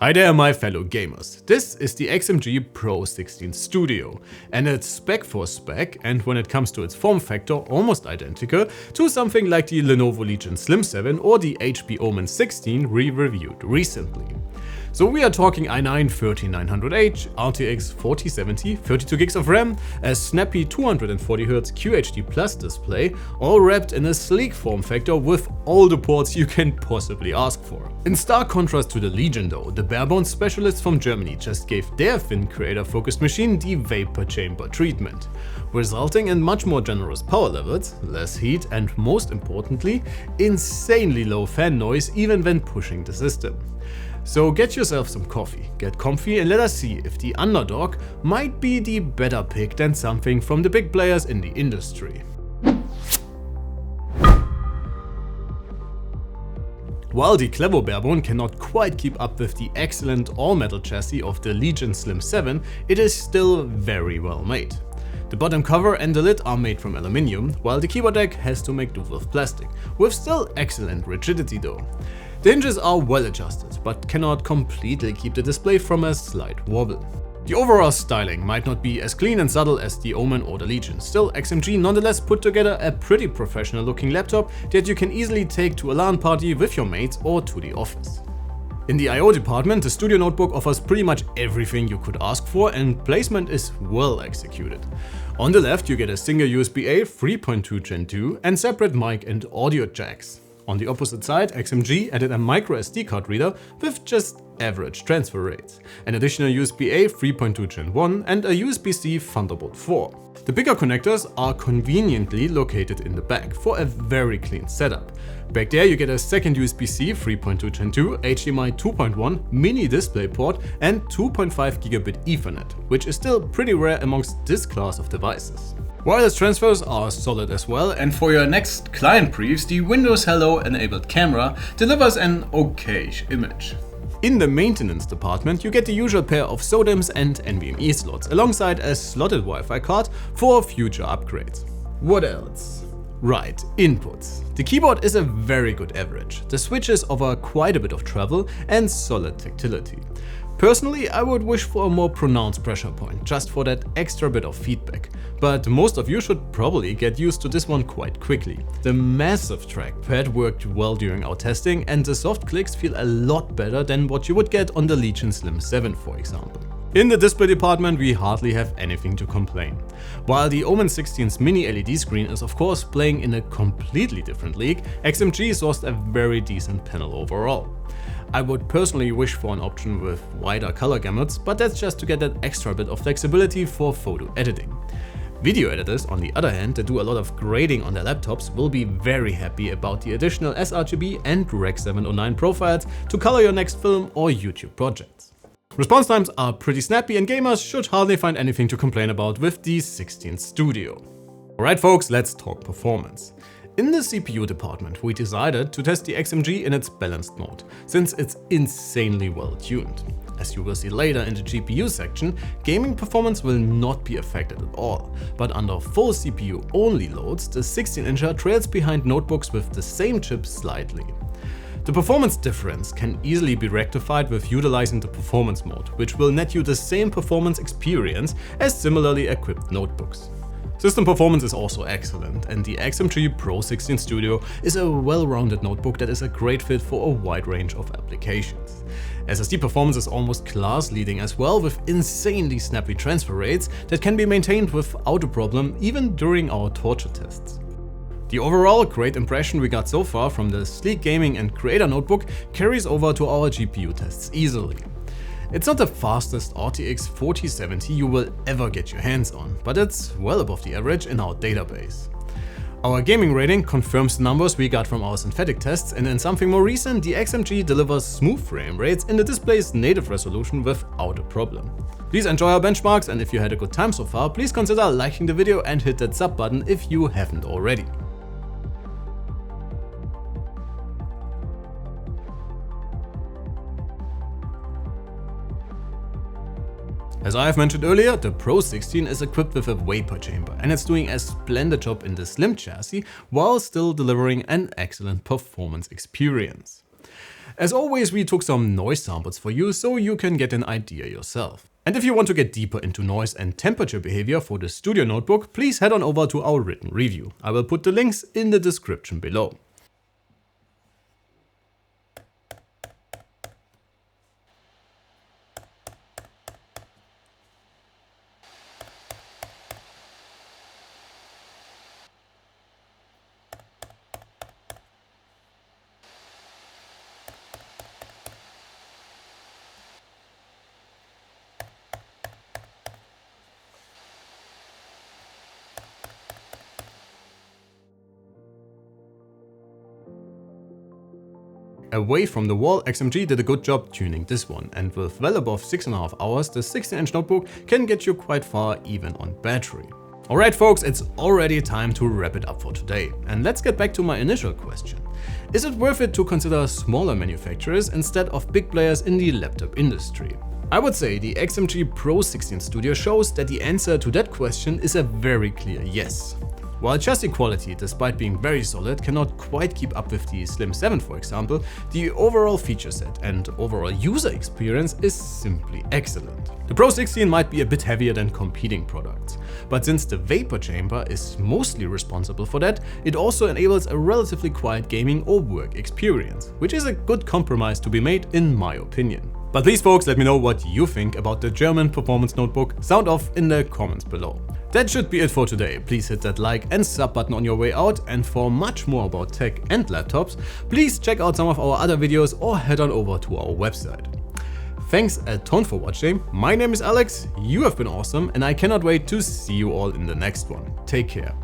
Hi there my fellow gamers, this is the XMG Pro 16 Studio, and it's spec for spec, and when it comes to its form factor almost identical to something like the Lenovo Legion Slim 7 or the HP Omen 16 reviewed recently. So we are talking i9-13900H, RTX 4070, 32GB of RAM, a snappy 240Hz QHD Plus display, all wrapped in a sleek form factor with all the ports you can possibly ask for. In stark contrast to the Legion though, the barebones specialists from Germany just gave their thin creator-focused machine the vapor chamber treatment, resulting in much more generous power levels, less heat and most importantly, insanely low fan noise even when pushing the system. So get yourself some coffee, get comfy and let us see if the underdog might be the better pick than something from the big players in the industry. While the clevo barebone cannot quite keep up with the excellent all-metal chassis of the Legion Slim 7, it is still very well made. The bottom cover and the lid are made from aluminium, while the keyboard deck has to make do with plastic, with still excellent rigidity though. The hinges are well adjusted, but cannot completely keep the display from a slight wobble. The overall styling might not be as clean and subtle as the Omen or the Legion, still XMG nonetheless put together a pretty professional looking laptop that you can easily take to a LAN party with your mates or to the office. In the I/O department, the Studio Notebook offers pretty much everything you could ask for and placement is well executed. On the left you get a single USB-A 3.2 Gen 2 and separate mic and audio jacks. On the opposite side, XMG added a micro SD card reader with just average transfer rates, an additional USB-A 3.2 Gen 1 and a USB-C Thunderbolt 4. The bigger connectors are conveniently located in the back for a very clean setup. Back there you get a second USB-C 3.2 Gen 2, HDMI 2.1 mini DisplayPort and 2.5 Gigabit Ethernet, which is still pretty rare amongst this class of devices. Wireless transfers are solid as well, and for your next client briefs, the Windows Hello enabled camera delivers an okay-ish image. In the maintenance department, you get the usual pair of SODIMMs and NVMe slots, alongside a slotted Wi-Fi card for future upgrades. What else? Right, inputs. The keyboard is a very good average. The switches offer quite a bit of travel and solid tactility. Personally, I would wish for a more pronounced pressure point, just for that extra bit of feedback. But most of you should probably get used to this one quite quickly. The massive trackpad worked well during our testing and the soft clicks feel a lot better than what you would get on the Legion Slim 7 for example. In the display department we hardly have anything to complain. While the Omen 16's mini LED screen is of course playing in a completely different league, XMG sourced a very decent panel overall. I would personally wish for an option with wider color gamuts, but that's just to get that extra bit of flexibility for photo editing. Video editors, on the other hand, that do a lot of grading on their laptops will be very happy about the additional sRGB and Rec 709 profiles to color your next film or YouTube projects. Response times are pretty snappy and gamers should hardly find anything to complain about with the 16 Studio. Alright folks, let's talk performance. In the CPU department, we decided to test the XMG in its balanced mode, since it's insanely well tuned. As you will see later in the GPU section, gaming performance will not be affected at all, but under full CPU only loads, the 16-incher trails behind notebooks with the same chip slightly. The performance difference can easily be rectified with utilizing the performance mode, which will net you the same performance experience as similarly equipped notebooks. System performance is also excellent, and the XMG Pro 16 Studio is a well-rounded notebook that is a great fit for a wide range of applications. SSD performance is almost class-leading as well, with insanely snappy transfer rates that can be maintained without a problem even during our torture tests. The overall great impression we got so far from the sleek gaming and creator notebook carries over to our GPU tests easily. It's not the fastest RTX 4070 you will ever get your hands on, but it's well above the average in our database. Our gaming rating confirms the numbers we got from our synthetic tests, and in something more recent, the XMG delivers smooth frame rates in the display's native resolution without a problem. Please enjoy our benchmarks, and if you had a good time so far, please consider liking the video and hit that sub button if you haven't already. As I have mentioned earlier, the Pro 16 is equipped with a vapor chamber and it's doing a splendid job in the slim chassis while still delivering an excellent performance experience. As always, we took some noise samples for you so you can get an idea yourself. And if you want to get deeper into noise and temperature behavior for the studio notebook, please head on over to our written review. I will put the links in the description below. Away from the wall, XMG did a good job tuning this one, and with well above 6.5 hours, the 16-inch notebook can get you quite far even on battery. Alright folks, it's already time to wrap it up for today. And let's get back to my initial question. Is it worth it to consider smaller manufacturers instead of big players in the laptop industry? I would say the XMG Pro 16 Studio shows that the answer to that question is a very clear yes. While chassis quality, despite being very solid, cannot quite keep up with the Slim 7 for example, the overall feature set and overall user experience is simply excellent. The Pro 16 might be a bit heavier than competing products, but since the vapor chamber is mostly responsible for that, it also enables a relatively quiet gaming or work experience, which is a good compromise to be made in my opinion. But please folks, let me know what you think about the German performance notebook. Sound off in the comments below. That should be it for today. Please hit that like and sub button on your way out, and for much more about tech and laptops, please check out some of our other videos or head on over to our website. Thanks a ton for watching. My name is Alex, you have been awesome, and I cannot wait to see you all in the next one. Take care.